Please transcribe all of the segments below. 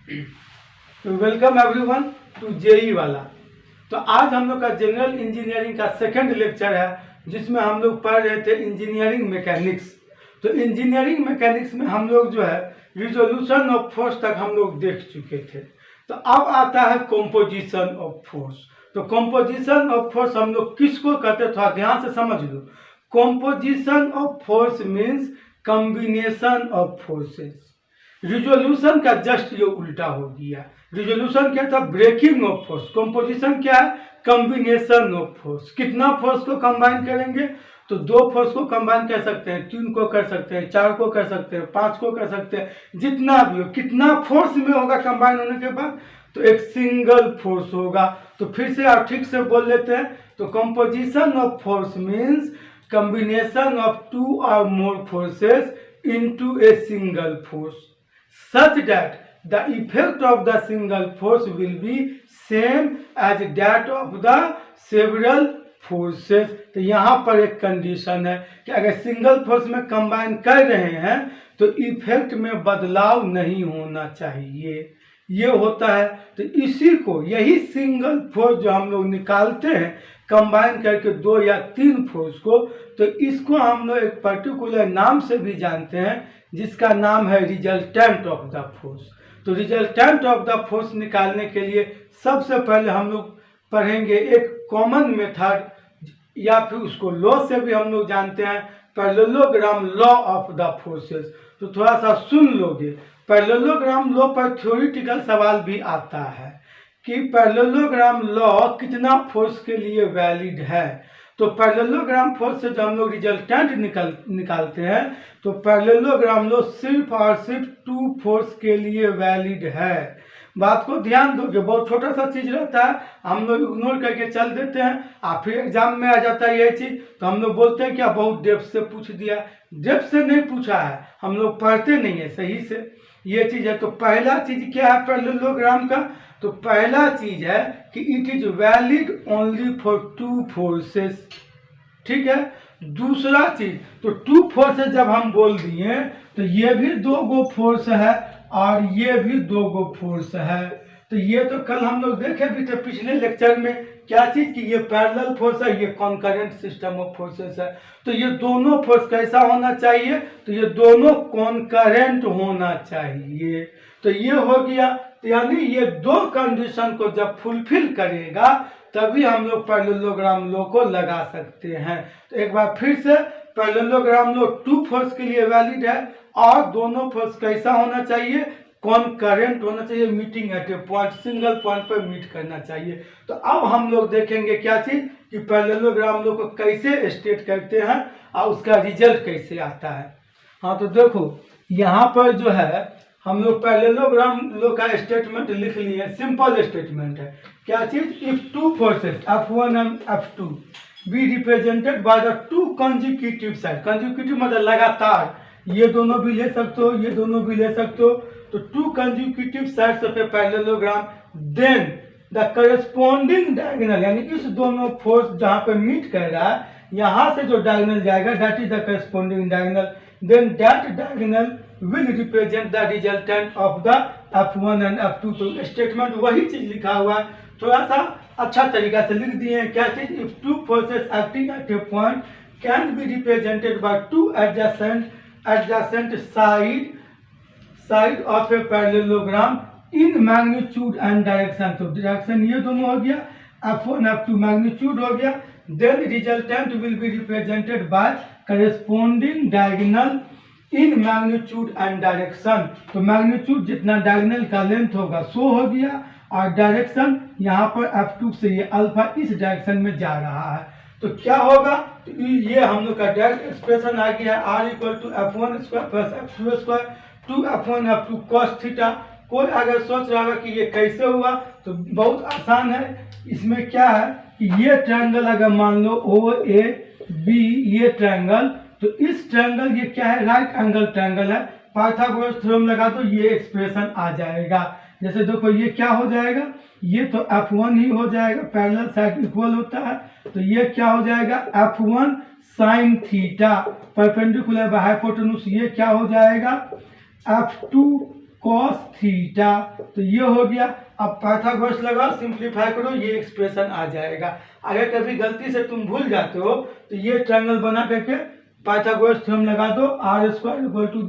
तो welcome everyone to JEE वाला। तो आज हम लोग का जनरल इंजीनियरिंग का सेकंड लेक्चर है, जिसमें हम लोग पढ़ रहे थे इंजीनियरिंग मैकेनिक्स। तो इंजीनियरिंग मैकेनिक्स में हम लोग जो है रिजोल्यूशन ऑफ फोर्स तक हम लोग देख चुके थे। तो अब आता है कंपोजिशन ऑफ फोर्स। तो कंपोजिशन ऑफ फोर्स हम लोग किसको कहते हैं, थोड़ा ध्यान से समझ लो। Composition of force means combination of forces. Resolution का जस्ट ये उल्टा हो गया। रिजोल्यूशन क्या था? Breaking of force. कंपोजिशन क्या है? Combination of force. कितना फोर्स को कंबाइन करेंगे? तो दो फोर्स को कंबाइन कर सकते हैं, तीन को कर सकते हैं, चार को कर सकते हैं, पांच को कर सकते हैं, जितना भी हो। कितना फोर्स में होगा कंबाइन होने के बाद? तो एक सिंगल फोर्स होगा। तो फिर से आप ठीक से बोल लेते हैं। तो composition of force means combination of two और more forces into a single force such that the effect of the single force will be same as that of the several forces। तो यहाँ पर एक कंडीशन है कि अगर single force में combine कर रहे हैं तो इफेक्ट में बदलाव नहीं होना चाहिए, ये होता है। तो इसी को, यही सिंगल फोर्स जो हम लोग निकालते हैं कंबाइन करके दो या तीन फोर्स को, तो इसको हम लोग एक पर्टिकुलर नाम से भी जानते हैं, जिसका नाम है रिजल्टेंट ऑफ द फोर्स। तो रिजल्टेंट ऑफ द फोर्स निकालने के लिए सबसे पहले हम लोग पढ़ेंगे एक कॉमन मेथड, या फिर उसको लॉ से भी हम लोग जानते हैं, parallelogram law of the forces. तो थोड़ा सा सुन लोगे। पैरेललोग्राम लॉ पर थ्योरेटिकल सवाल भी आता है कि पैरेललोग्राम लॉ कितना फोर्स के लिए वैलिड है। तो पैरेललोग्राम फोर्स से जब हम लोग रिजल्टेंट निकालते हैं तो पैरेललोग्राम लॉ सिर्फ और सिर्फ टू फोर्स के लिए वैलिड है। बात को ध्यान दोगे, बहुत छोटा सा चीज रहता है, हम लोग इग्नोर करके चल देते हैं, और फिर एग्जाम में आ जाता है ये चीज, तो हम लोग बोलते हैं क्या बहुत डेप्थ से पूछ दिया। डेप्थ से नहीं पूछा है, हम लोग पढ़ते नहीं है सही से, ये चीज है। तो पहला चीज क्या है पैरेललोग्राम का? तो पहला चीज है कि it is valid only for two forces, ठीक है। दूसरा चीज, तो टू फोर्सेस जब हम बोल दिए तो ये भी दो गो फोर्स है और ये भी दो गो फोर्स है। तो ये तो कल हम लोग देखे भी थे पिछले लेक्चर में, क्या चीज कि ये पैरेलल फोर्स है, ये कॉन्करेंट सिस्टम ऑफ फोर्सेस है। तो ये दोनों फोर्स कैसा होना चाहिए? तो ये दोनों कॉन्करेंट होना चाहिए। तो ये हो गया। तो यानी ये दो कंडीशन को जब फुलफिल करेगा तभी हम लोग पैरेललोग्राम लॉ को लगा सकते हैं। तो एक बार फिर से, पैरेललोग्राम लॉ टू फोर्स के लिए वैलिड है और दोनों फोर्स कैसा होना चाहिए? कॉन्करेंट होना चाहिए, meeting at a point, single point पर मीट करना चाहिए। तो अब हम लोग देखेंगे क्या चीज कि पैरेललोग्राम लॉ को कैसे स्टेट करते हैं और उसका रिजल्ट कैसे आता है। हाँ, तो देखो यहाँ पर जो है हम लोग पैरेललोग्राम लॉ का स्टेटमेंट लिख लिए। सिंपल स्टेटमेंट है। क्या चीज? If two forces F1 and F2 B represented by the two consecutive side. Consecutive मतलब लगातार, ये दोनों भी ले सकते हो, ये दोनों भी ले सकते हो। तो two consecutive sides of a parallelogram, then the corresponding diagonal, यानी इस दोनों फोर्स जहां पे मीट कर रहा है, यहां से जो डायगोनल जाएगा that is the corresponding diagonal, then that diagonal will represent the resultant of the F1 and F2। तो स्टेटमेंट वही चीज लिखा हुआ है, थोड़ा सा अच्छा तरीका से लिख दिए हैं। क्या चीज? If two forces acting at a point can be represented by two adjacent side of a parallelogram in magnitude and direction. तो डायरेक्शन ये दोनों हो गया, F1 F2 मैग्नीट्यूड हो गया। Then resultant will be represented by corresponding diagonal in magnitude and direction. तो magnitude जितना diagonal का लेंथ होगा सो हो गया, और डायरेक्शन यहाँ पर F2 से ये अल्फा इस डायरेक्शन में जा रहा है। तो क्या होगा? तो ये हम लोग का डायरेक्ट एक्सप्रेशन आ गया है, R equal to F1 square plus F2 square two F1 F2 cos theta. कोई अगर सोच रहा होगा कि ये कैसे हुआ, तो बहुत आसान है। इसमें क्या है कि ये ट्रायंगल अगर मान लो OAB, ये ट्रायंगल, तो इस ट्रायंगल ये क्या है? राइट एंगल ट्रायंगल है। पाइथागोरस थ्योरम लगा दो, ये एक्सप्रेशन आ जाएगा। जैसे देखो ये क्या हो जाएगा? ये तो F1 ही हो जाएगा, पैरेलल साइड इक्वल होता है, तो ये क्या हो जाएगा? F1 sine theta perpendicular by hypotenuse. ये क्या हो जाएगा? F2 cos theta. तो ये हो गया। अब पाइथागोरस लगाओ, सिंप्लीफाई करो, ये एक्सप्रेशन आ जाएगा। अगर कभी गलती से तुम भूल जाते हो तो ये ट्रायंगल बना करके पाइथागोरस थ्योरम लगा दो, आर स्क्वायर इक्वल टू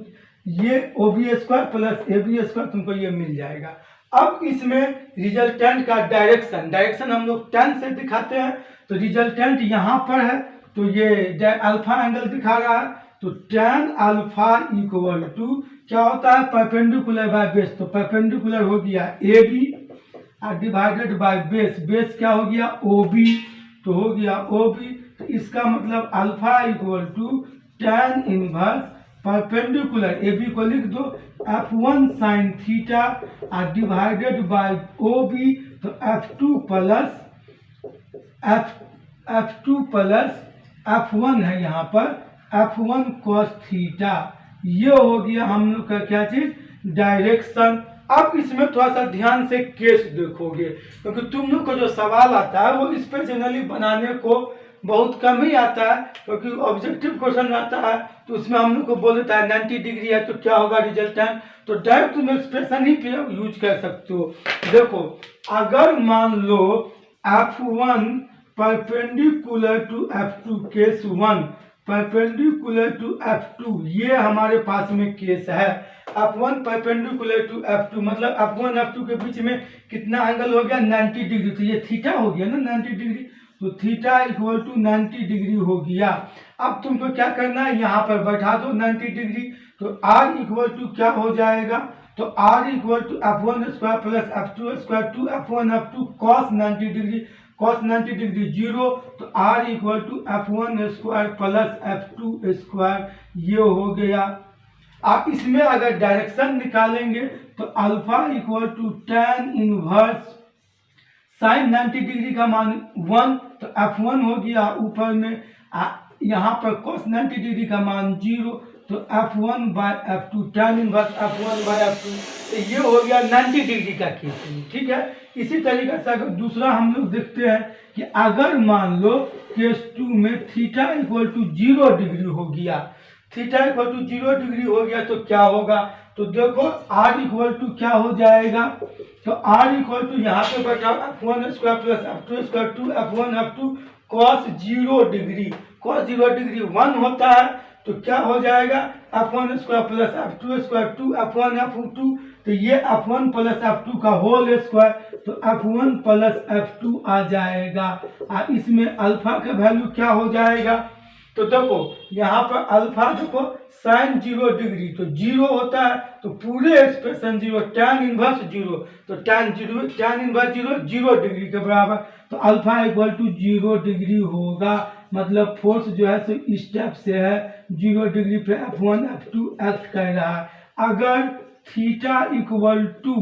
ये O B square plus A B square, तुमको ये मिल जाएगा। अब इसमें रिजल्टेंट का डायरेक्शन हम लोग टेन से दिखाते हैं। तो रिजल्टेंट यहाँ पर है, तो ये अल्फा एंगल दिखा रहा है, तो टेन अल्फा इक्वल टू क्या होता है, परपेंडिकुलर बाय बेस। तो परपेंडिकुलर हो गया A B divided by base, base क्या हो गया ओ बी, तो हो गया ओ बी। तो इसका मतलब alpha equal to tan inverse perpendicular A B को लिख दो f1 sine theta divided by O B, तो f2 प्लस f1 है यहाँ पर f1 cos थीटा। ये हो गया हम लोग का क्या चीज, डायरेक्शन। अब इसमें थोड़ा सा ध्यान से केस देखोगे, क्योंकि तुम लोग को जो सवाल आता है वो इस पर जनरली बनाने को बहुत कम ही आता है, क्योंकि ऑब्जेक्टिव क्वेश्चन आता है तो उसमें हम लोग को बोल देता है 90 डिग्री है तो क्या होगा रिजल्टेंट। तो डायरेक्ट तुम एक्सप्रेशन ही यूज कर सकते हो। देखो अगर मान लो f1 perpendicular to f2, case 1 perpendicular to f2, ये हमारे पास में केस है। f1 परपेंडिकुलर टू f2 मतलब f1 f2 के बीच में कितना एंगल हो गया, 90 डिग्री। तो ये थीटा हो गया ना 90 डिग्री, तो थीटा इक्वल टू 90 डिग्री हो गया। अब तुमको क्या करना है, यहाँ पर बैठा दो 90 डिग्री, तो r इक्वल टू क्या हो जाएगा, तो r equal to f1 square plus f2 square 2f1 f2 cos 90 degree, cos 90 degree 0, तो r equal to f1 square plus f2 square, ये हो गया। आप इसमें अगर डायरेक्शन निकालेंगे तो alpha equal to tan inverse sine 90 degree का मान 1, तो f1 हो गया ऊपर में, यहाँ पर cos 90 डिग्री का मान 0, तो f1 bye f2 tan inverse f1 bye f2, तो ये हो गया 90 डिग्री का केस। ठीक है। इसी तरीके से अगर दूसरा हम लोग देखते हैं कि अगर मान लो केस 2 में थीटा इक्वल टू 0 डिग्री हो गया, थीटा इक्वल टू 0 डिग्री हो गया तो क्या होगा, तो देखो r इक्वल टू क्या हो जाएगा, तो r इक्वल टू यहाँ पे बैठा f1 square plus f2 square 2f1 f2 cos 0 degree, cos 0 degree 1 होता है, तो क्या हो जाएगा f1 square plus f2 square 2f1 f2, तो ये f1 प्लस f2 का होल स्क्वायर, तो f1 प्लस f2 आ जाएगा। इसमें अल्फा का वैल्यू क्या हो जाएगा, तो देखो यहाँ पर अल्फा देखो साइन 0 डिग्री, तो 0 होता है, तो पूरे एक्सप्रेशन 0, tan इनवर्स 0, तो tan इनवर्स 0 0 डिग्री के बराबर, तो अल्फा इक्वल टू 0 डिग्री होगा। मतलब फोर्स जो है सो इस स्टेप से है 0 डिग्री पे f1 f2 एक्ट कर रहा है। अगर थीटा इक्वल टू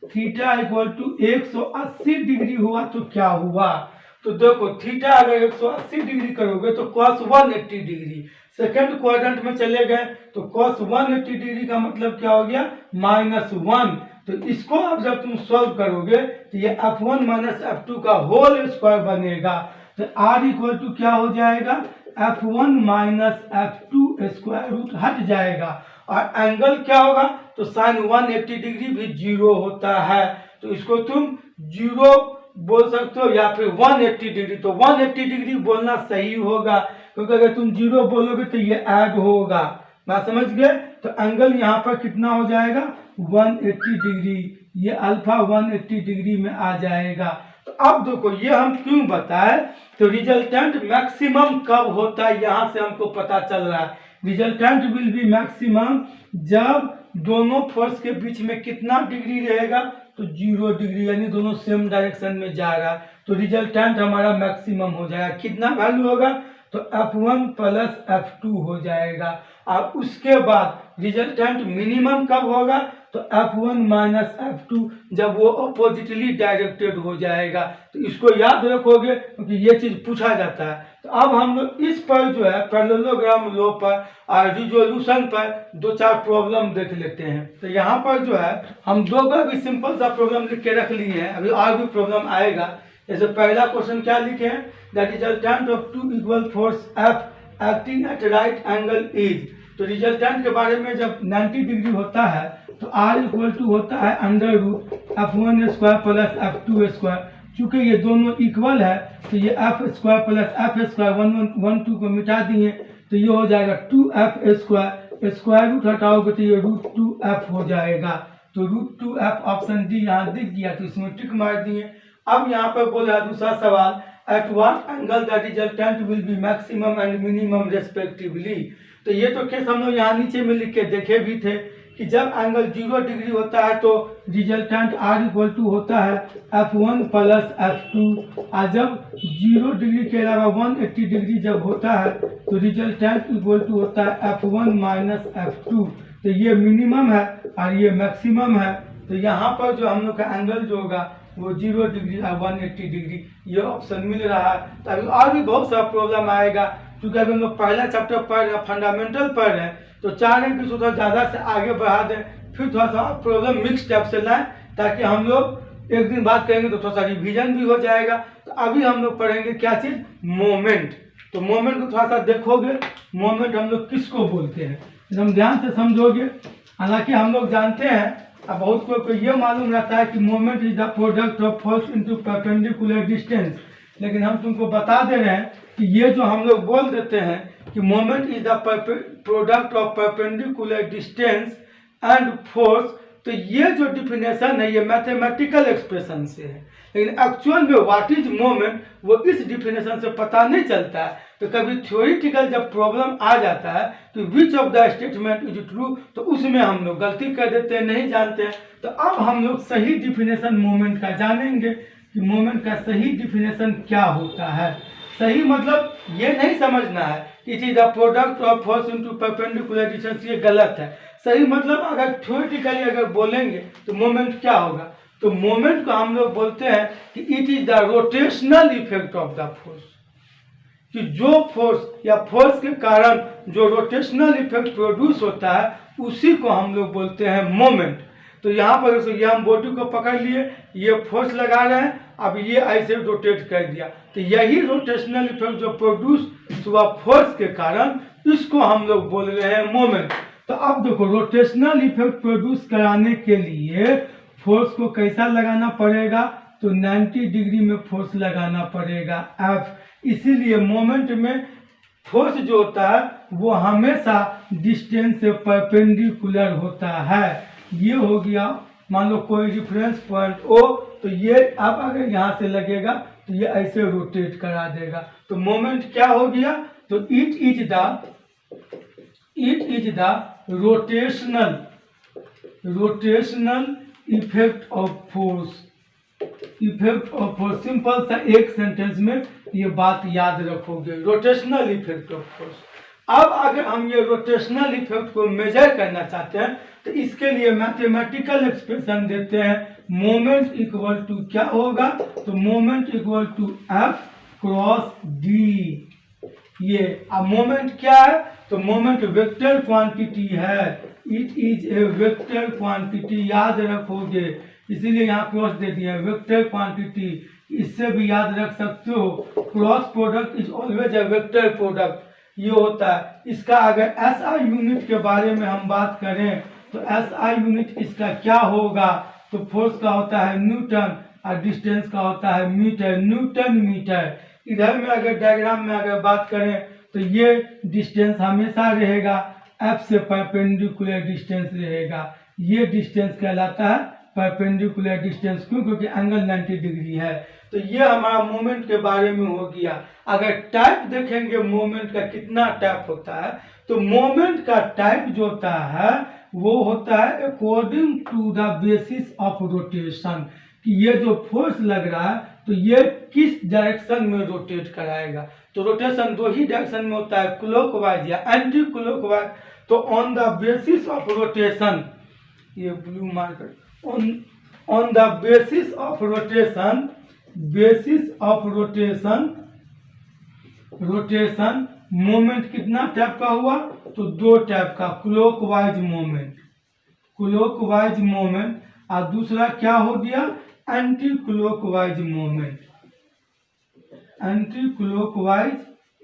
180 डिग्री हुआ तो क्या हुआ, तो देखो थीटा अगर 180 डिग्री करोगे तो cos 180 डिग्री, सेकेंड क्वाड्रेंट में चले गए तो cos 180 डिग्री का मतलब क्या हो गया -1। तो इसको अब जब तुम सॉल्व करोगे तो ये f1 माइनस f2 का होल स्क्वायर बनेगा, तो r इक्वल टू क्या हो जाएगा f1 minus f2 square root हट जाएगा, और एंगल क्या होगा, तो साइन 180 डिग्री भी 0 होता है, तो इसको तुम 0 बोल सकते हो या फिर 180 डिग्री, तो 180 डिग्री बोलना सही होगा, क्योंकि अगर तुम 0 बोलोगे तो ये ऐड होगा। बात समझ गए। तो एंगल यहाँ पर कितना हो जाएगा 180 डिग्री, ये अल्फा 180 डिग्री में आ जाएगा। तो अब देखो ये हम क्यों बताए, तो रिजल्टेंट मैक्सिमम कब होता है यहाँ से हमको पता चल रहा है। रिजल्टेंट विल बी मैक्सिमम जब दोनों फोर्स के बीच में कितना डिग्री रहेगा, तो 0 डिग्री, यानी दोनों सेम डायरेक्शन में जा रहा है, तो रिजल्टेंट हमारा मैक्सिमम हो जाएगा। कितना वैल्यू होगा, तो f1 प्लस f2 हो जाएगा। और उसके बाद रिजल्टेंट मिनिमम कब होगा, तो f1 माइनस f2, जब वो अपोजिटली डायरेक्टेड हो जाएगा। तो इसको याद रखोगे क्योंकि ये चीज पूछा जाता है। तो अब हम लोग इस पर जो है पैरेललोग्राम लॉ पर और रिजोल्यूशन पर 2-4 प्रॉब्लम देख लेते हैं। तो यहाँ पर जो है हम 2 का भी सिंपल सा प्रॉब्लम लिख के रख लिए हैं, अभी और भी प्रॉब्लम आएगा। जैसे पहला क्वेश्चन क्या लिखे हैं, the resultant of 2 equal force F acting at right angle is, तो रिजल्टेंट के बारे में जब 90 डिग्री होता है तो R इक्वल टू होता है under root F1 square plus F2 square. चूँकि ये दोनों इक्वल है तो ये F square plus F square 1 2 को मिटा दिए तो ये हो जाएगा 2F स्क्वायर। स्क्वायर रूट हटाओगे तो ये √2F हो जाएगा। तो √2F ऑप्शन डी यहाँ दिख गया तो इसमें टिक मार दिए। अब यहाँ पर बोला दूसरा सवाल, at what angle the resultant will B maximum and minimum respectively. तो ये तो केस हम लोग यहाँ नीचे में लिख के देखे भी थे कि जब एंगल 0 डिग्री होता है तो रिजल्टेंट R इक्वल टू होता है F1 प्लस F2, और जब 0 डिग्री के अलावा 180 डिग्री जब होता है तो रिजल्टेंट इक्वल टू होता है F1 माइनस F2। तो ये मिनिमम है और ये मैक्सिमम है। तो यहाँ पर जो हम लोग का एंगल जो होगा वो 0 डिग्री और 180 डिग्री ये ऑप्शन मिल रहा है। तो अभी और भी बहुत सारा प्रॉब्लम आएगा, क्योंकि अभी हम लोग पहला चैप्टर पढ़ रहे हैं, फंडामेंटल पढ़ रहे हैं, तो चाह रहे हैं कि थोड़ा ज़्यादा से आगे बढ़ा दें, फिर थोड़ा सा प्रॉब्लम मिक्स टाइप से लाएं, ताकि हम लोग एक दिन बात करेंगे तो थोड़ा सा रिविजन भी हो जाएगा। तो अभी हम लोग पढ़ेंगे क्या चीज़, मोमेंट। तो मोमेंट को थोड़ा सा देखोगे, मोमेंट हम लोग किसको बोलते हैं एकदम ध्यान से समझोगे। हालांकि हम लोग जानते हैं, अब बहुत को ये मालूम रहता है कि moment is the product of force into perpendicular distance, लेकिन हम तुमको बता दे रहे हैं कि ये जो हम लोग बोल देते हैं कि moment is the product of perpendicular distance and force, तो ये जो डिफिनेशन है ये मैथमेटिकल एक्सप्रेशन से है, लेकिन एक्चुअल में व्हाट इज मोमेंट वो इस डिफिनेशन से पता नहीं चलता है। तो कभी थ्योरेटिकल जब प्रॉब्लम आ जाता है तो विच of the statement is true, तो उसमें हम लोग गलती कर देते हैं, नहीं जानते हैं। तो अब हम लोग सही डिफिनेशन मोमेंट का जानेंगे कि मोमेंट का सही डिफिनेशन क्या होता है। सही मतलब ये नहीं समझना है कि it is the product of force into perpendicular distance, ये गलत है। सही मतलब अगर थ्योरेटिकली अगर बोलेंगे तो मोमेंट क्या होगा, तो मोमेंट को हम लोग बोलते हैं कि it is the rotational effect of the force, कि जो फोर्स या फोर्स के कारण जो रोटेशनल इफेक्ट प्रोड्यूस होता है उसी को हम लोग बोलते हैं मोमेंट। तो यहाँ पर ये हम बॉडी को पकड़ लिए, ये फोर्स लगा रहे हैं, अब ये ऐसे रोटेट कर दिया, तो यही रोटेशनल इफेक्ट जो प्रोड्यूस हुआ फोर्स के कारण, इसको हम लोग बोल रहे हैं मोमेंट। तो अब देखो, रोटेशनल इफेक्ट प्रोड्यूस कराने के लिए फोर्स को कैसा लगाना पड़ेगा, तो 90 डिग्री में फोर्स लगाना पड़ेगा F। इसीलिए मोमेंट में फोर्स जो होता है वो हमेशा डिस्टेंस से परपेंडिकुलर होता है। ये हो गया, मान लो कोई रेफरेंस पॉइंट O, तो ये अब अगर यहाँ से लगेगा तो ये ऐसे रोटेट करा देगा। तो मोमेंट क्या हो गया, तो it is the rotational effect of force. Simple सा एक सेंटेंस में ये बात याद रखोगे, रोटेशनल इफेक्ट ऑफ फोर्स। अब अगर हम ये रोटेशनल इफेक्ट को मेजर करना चाहते हैं तो इसके लिए मैथमेटिकल एक्सप्रेशन देते हैं, मोमेंट इक्वल टू क्या होगा, तो moment equal to F cross D। ये अब मोमेंट क्या है, तो मोमेंट वेक्टर क्वांटिटी है, it is a vector quantity, याद रखोगे, इसीलिए यहाँ क्रॉस दे दिया, वेक्टर क्वांटिटी। इससे भी याद रख सकते हो, cross product is always a vector product, ये होता है। इसका अगर SI यूनिट के बारे में हम बात करें तो SI यूनिट इसका क्या होगा, तो फोर्स का होता है न्यूटन और डिस्टेंस का होता है मीटर, न्यूटन मीटर। इधर में अगर डायग्राम में अगर बात करें तो ये डिस्टेंस हमेशा रहेगा, F से परपेंडिकुलर डिस्टेंस रहेगा, ये डिस्टेंस कहलाता है परपेंडिकुलर डिस्टेंस। क्यों, क्योंकि एंगल 90 डिग्री है। तो ये हमारा मोमेंट के बारे में हो गया। अगर टाइप देखेंगे मोमेंट का कितना टाइप होता है, तो मोमेंट का टाइप जो होता है वो होता है according to the basis of rotation, कि ये जो फोर्स लग रहा है तो ये किस डायरेक्शन में रोटेट कराएगा। तो रोटेशन दो ही डायरेक्शन में होता है, क्लॉकवाइज या एंटी क्लॉकवाइज। तो on the basis of rotation, ये blue marker, on the basis of rotation moment कितना टाइप का हुआ, तो दो टाइप का, क्लॉकवाइज मोमेंट और दूसरा क्या हो गया, एंटी क्लॉकवाइज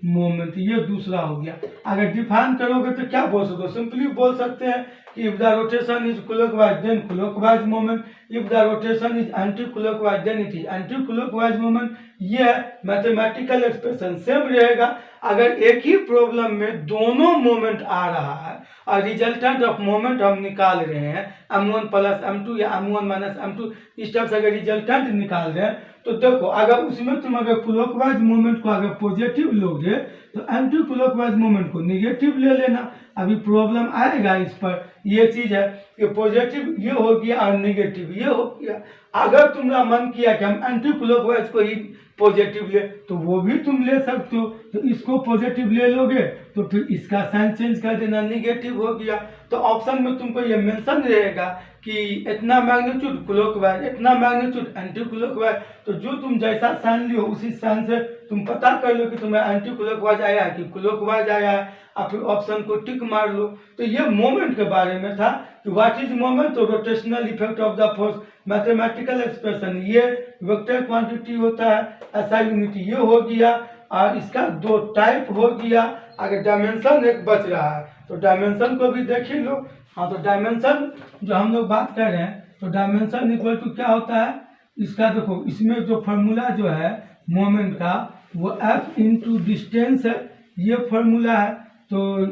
मोमेंट, ये दूसरा हो गया। अगर डिफाइन करोगे तो क्या बोल सकते हो, सिंपली बोल सकते हैं कि if the rotation is clockwise then clockwise moment, if the rotation is anti clockwise then it is anti clockwise moment. ये मैथमेटिकल एक्सप्रेशन सेम रहेगा। अगर एक ही प्रॉब्लम में दोनों मोमेंट आ रहा है और रिजल्टेंट ऑफ मोमेंट हम निकाल रहे हैं m1 प्लस m2 या m1 माइनस m2, इस टाइप से अगर रिजल्टेंट निकाल रहे हैं तो देखो, अगर उसमें तुम अगर क्लॉकवाइज मोमेंट को अगर पॉजिटिव लोगे तो एंटी क्लॉकवाइज मोमेंट को नेगेटिव ले लेना। अभी प्रॉब्लम आएगा इस पर, ये चीज है कि पॉजिटिव ये हो गया और नेगेटिव ये हो गया। अगर तुम्हारा मन किया कि हम एंटी क्लॉकवाइज को ही पॉजिटिव ले तो वो भी तुम ले सकते हो, तो इसको पॉजिटिव ले लोगे तो फिर इसका साइन चेंज कर देना, नेगेटिव हो गया। तो ऑप्शन में तुमको ये मेंशन रहेगा कि इतना मैग्नीट्यूड क्लॉकवाइज, इतना मैग्नीट्यूड एंटी क्लॉकवाइज। तो जो तुम जैसा साइन लियो उसी साइन से तुम पता कर लो कि तुम्हें एंटी क्लॉकवाइज आया है कि क्लॉकवाइज आया है, और फिर ऑप्शन को टिक मार लो। तो ये मोमेंट के बारे में था कि व्हाट इज मोमेंट, तो rotational effect of the force, mathematical expression ये वेक्टर क्वांटिटी होता है, एसआई यूनिट ये हो गया, और इसका दो टाइप हो गया। अगर डायमेंशन एक बच रहा है तो डायमेंशन को भी देख ही लो। हाँ, तो डायमेंशन जो हम लोग बात कर रहे हैं, तो डायमेंशन इक्वल टू क्या होता है इसका, देखो इसमें जो फार्मूला जो है मोमेंट का वो एफ इंटू डिस्टेंस है, ये फार्मूला है। तो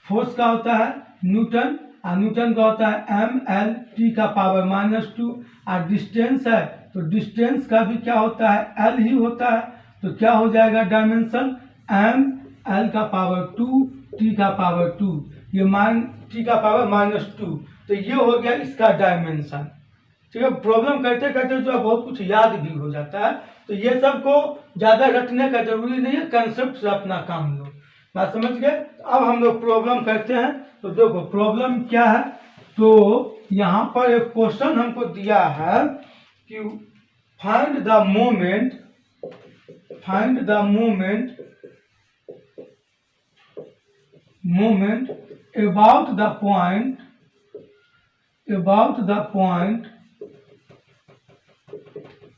फोर्स का होता है न्यूटन, और न्यूटन का होता है एम एल टी का पावर -2, और डिस्टेंस है तो डिस्टेंस का भी क्या होता है एल ही होता है। तो क्या हो जाएगा डायमेंशन एम एल का पावर 2 टी का पावर 2, ये टी का पावर -2। तो ये हो गया इसका डायमेंशन। ठीक है, प्रॉब्लम करते करते जो है बहुत कुछ याद भी हो जाता है, तो ये सब को ज़्यादा रटने का जरूरी नहीं है, कंसेप्ट से अपना काम लो। बात समझ गए। अब हम लोग प्रॉब्लम करते हैं। तो देखो प्रॉब्लम क्या है, तो यहाँ पर एक क्वेश्चन हमको दिया है कि find the moment about the point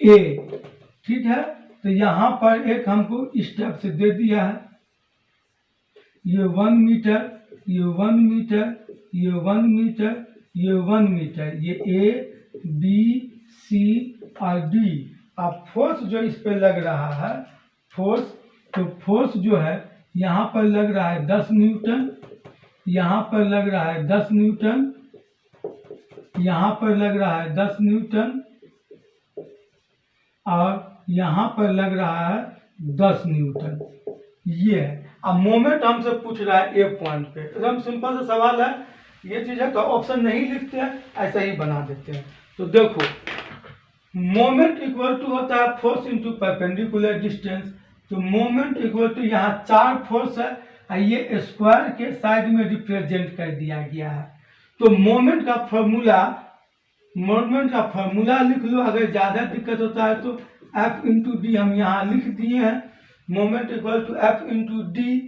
A। ठीक है, तो यहाँ पर एक हमको स्टेप से दे दिया है, ये 1 मीटर, ये 1 मीटर, ये 1 मीटर, ये 1 मीटर, ये A B C और D। अब फोर्स जो इस पे लग रहा है, तो फोर्स जो है यहाँ पर लग रहा है 10 न्यूटन, यहाँ पर लग रहा है 10 न्यूटन, यहाँ पर लग रहा है 10 न्यूटन, और यहाँ पर लग रहा है 10 न्यूटन। ये है। अब मोमेंट हमसे पूछ रहा है ए पॉइंट पे, एकदम सिंपल सा सवाल है, ये चीज है। तो ऑप्शन नहीं लिखते हैं, ऐसा ही बना देते हैं। तो देखो मोमेंट इक्वल टू होता है फोर्स इंटू परपेंडिकुलर डिस्टेंस। तो मोमेंट इक्वल टू यहाँ 4 फोर्स है, ये स्क्वायर के साइड में रिप्रेजेंट कर दिया गया है। तो मोमेंट का फॉर्मूला लिख लो। अगर ज्यादा दिक्कत होता है तो F इंटू डी हम यहाँ लिख दिए हैं, moment equal to F into D.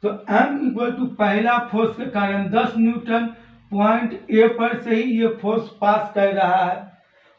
तो M इक्वल टू पहला फोर्स के कारण 10 न्यूटन, पॉइंट ए पर से ही ये फोर्स पास कर रहा है।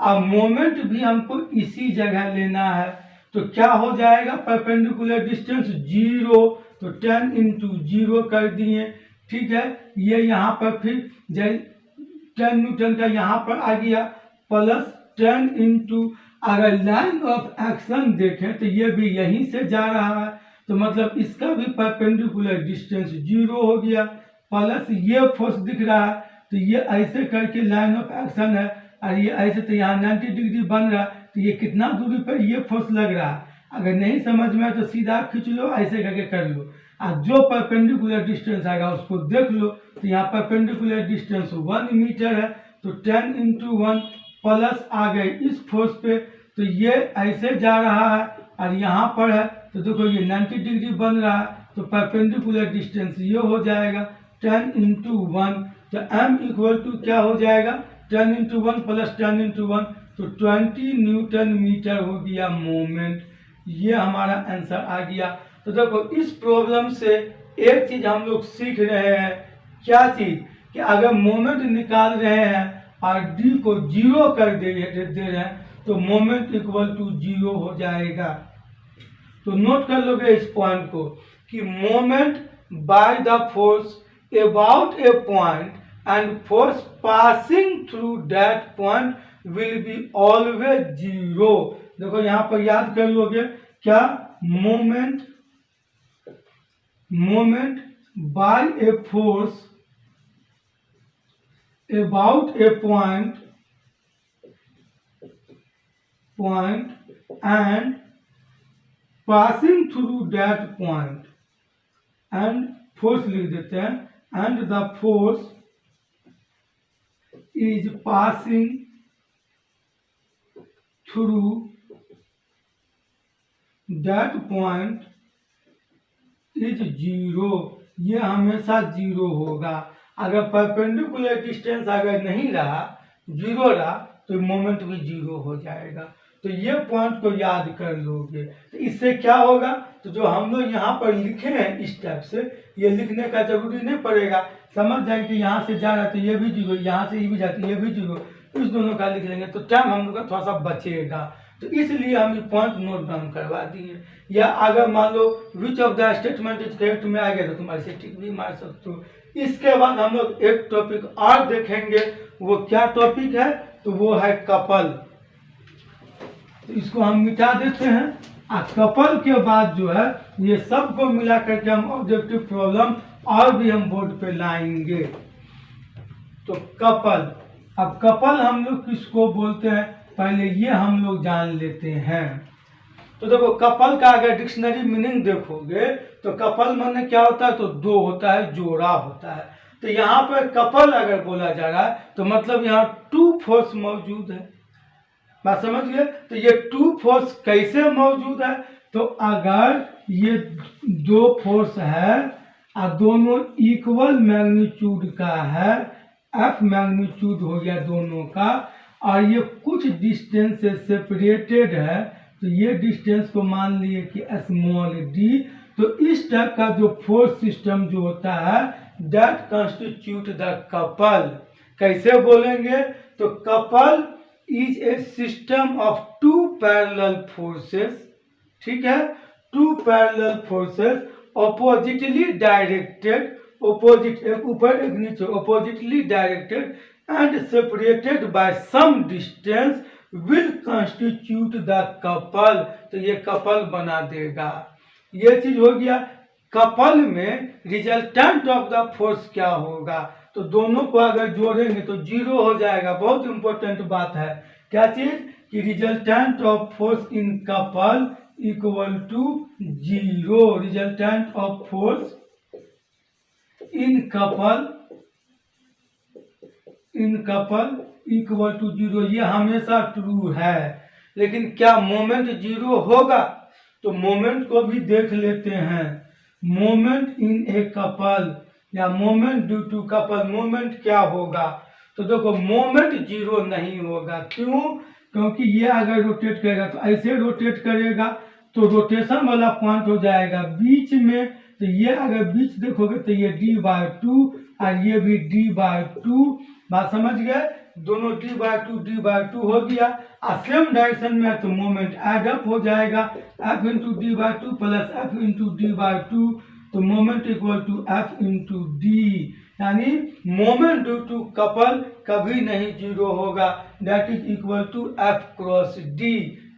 अब मोमेंट भी हमको इसी जगह लेना है, तो क्या हो जाएगा, परपेंडिकुलर डिस्टेंस 0, तो 10 इंटू 0 कर दिए। ठीक है, ये यहाँ पर फिर 10 न्यूटन का यहाँ पर आ गया, प्लस 10 इंटू, अगर लाइन ऑफ एक्शन देखें तो ये भी यहीं से जा रहा है, तो मतलब इसका भी परपेंडिकुलर डिस्टेंस 0 हो गया, प्लस ये फोर्स दिख रहा है, तो ये ऐसे करके लाइन ऑफ एक्शन है, और ये ऐसे, तो यहाँ 90 डिग्री बन रहा है, तो ये कितना दूरी पर ये फोर्स लग रहा है। अगर नहीं समझ में आए तो सीधा खींच लो, ऐसे करके कर लो, और जो परपेंडिकुलर डिस्टेंस आएगा उसको देख लो। तो यहाँ परपेंडिकुलर डिस्टेंस 1 मीटर है, तो 10 इंटू 1 प्लस आ गए इस फोर्स पे, तो ये ऐसे जा रहा है, और यहाँ पर है तो देखो ये 90 डिग्री बन रहा है, तो परपेंडिकुलर डिस्टेंस ये हो जाएगा 10 इंटू 1। तो M इक्वल टू क्या हो जाएगा, 10 इंटू 1 प्लस 10 इंटू 1, तो 20 न्यूटन मीटर हो गया मोमेंट। ये हमारा आंसर आ गया। तो देखो इस प्रॉब्लम से एक चीज हम लोग सीख रहे हैं, क्या चीज, कि अगर मोमेंट निकाल रहे हैं और डी को 0 कर दे रहे हैं तो मोमेंट इक्वल टू 0 हो जाएगा। तो नोट कर लोगे इस पॉइंट को कि moment by the force about A point and force passing through that point will be always zero. देखो यहाँ पर याद कर लोगे क्या, moment bye a force about A point and passing through that point, and force लिख देते हैं, and the force is passing through that point is zero। ये हमेशा जीरो होगा। अगर परपेंडिकुलर डिस्टेंस अगर नहीं रहा, जीरो रहा, तो मोमेंट भी जीरो हो जाएगा। तो ये पॉइंट को याद कर लोगे। तो इससे क्या होगा, तो जो हम लोग यहाँ पर लिखे हैं इस टाइप से, ये लिखने का जरूरी नहीं पड़ेगा, समझ जाए कि यहाँ से जा रहा है तो ये भी जीरो, यहाँ से ये भी जाती है ये भी जीरो, इस दोनों का लिख लेंगे तो टाइम हम लोग का थोड़ा सा बचेगा। तो इसलिए हम ये पॉइंट नोट डाउन करवा दिए। या अगर मान लो which of the statement is correct में आ गया तो तुम ऐसे टिक भी मार सकते हो। इसके बाद हम लोग एक टॉपिक और देखेंगे। वो क्या टॉपिक है, तो वो है कपल। तो इसको हम मिटा देते हैं। और कपल के बाद जो है ये सबको मिला करके हम ऑब्जेक्टिव प्रॉब्लम और भी हम बोर्ड पे लाएंगे। तो कपल, अब कपल हम लोग किसको बोलते हैं, पहले ये हम लोग जान लेते हैं। तो देखो कपल का अगर डिक्शनरी मीनिंग देखोगे तो कपल माने क्या होता है, तो दो होता है, जोड़ा होता है। तो यहाँ पर कपल अगर बोला जा रहा है तो मतलब यहाँ टू फोर्स मौजूद है। बात समझ गए। तो ये टू फोर्स कैसे मौजूद है, तो अगर ये दो फोर्स है और दोनों इक्वल मैग्नीट्यूड का है, एफ मैग्नीट्यूड हो गया दोनों का, और ये कुछ डिस्टेंस से सेपरेटेड है, तो ये डिस्टेंस को मान लिए कि स्मॉल डी। तो इस टाइप का जो फोर्स सिस्टम जो होता है दैट कंस्टिट्यूट द कपल। कैसे बोलेंगे, तो couple is a system of two parallel forces, ठीक है, two parallel forces oppositely directed, opposite एक ऊपर एक नीचे, oppositely directed and separated by some distance will constitute the couple. तो ये कपल बना देगा। ये चीज हो गया। कपल में रिजल्टेंट ऑफ द फोर्स क्या होगा, तो दोनों को अगर जोड़ेंगे तो जीरो हो जाएगा। बहुत इंपॉर्टेंट बात है। क्या चीज, कि resultant of force in couple equal to zero. Resultant of force in couple equal to zero. ये हमेशा ट्रू है। लेकिन क्या मोमेंट जीरो होगा, तो मोमेंट को भी देख लेते हैं। मोमेंट इन ए कपल या moment due to couple, moment क्या होगा, तो देखो मोमेंट जीरो नहीं होगा। क्यों, क्योंकि ये अगर रोटेट करेगा तो ऐसे रोटेट करेगा तो रोटेशन वाला पॉइंट हो जाएगा बीच में। तो ये अगर बीच देखोगे तो ये d/2 और ये भी d/2। बात समझ गए, दोनों d/2 हो गया। और सेम डायरेक्शन में है तो मोमेंट एड अप हो जाएगा, f into d/2 plus f into d/2, तो moment equal to f into D. यानी मोमेंट ड्यू टू कपल कभी नहीं जीरो होगा, that is equal to f cross d।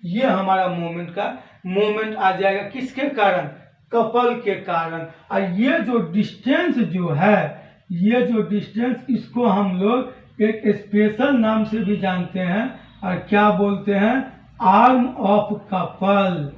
ये हमारा मोमेंट आ जाएगा किसके कारण, कपल के कारण। और ये जो डिस्टेंस जो है, ये जो डिस्टेंस, इसको हम लोग एक स्पेशल नाम से भी जानते हैं। और क्या बोलते हैं, आर्म ऑफ कपल।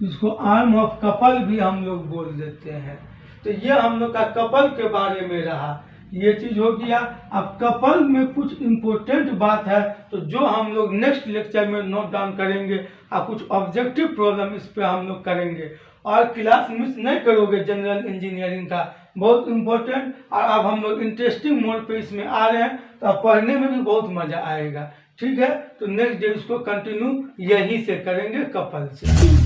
इसको आर्म ऑफ कपल भी हम लोग बोल देते हैं। तो ये हम लोग का कपल के बारे में रहा, ये चीज हो गया। अब कपल में कुछ इम्पोर्टेंट बात है तो जो हम लोग नेक्स्ट लेक्चर में नोट डाउन करेंगे और कुछ ऑब्जेक्टिव प्रॉब्लम इस पे हम लोग करेंगे। और क्लास मिस नहीं करोगे जनरल इंजीनियरिंग का, बहुत इम्पोर्टेंट। और अब हम लोग इंटरेस्टिंग मोड पे इसमें आ रहे हैं तो अब पढ़ने में भी बहुत मजा आएगा। ठीक है, तो नेक्स्ट डे इसको कंटिन्यू यहीं से करेंगे कपल से।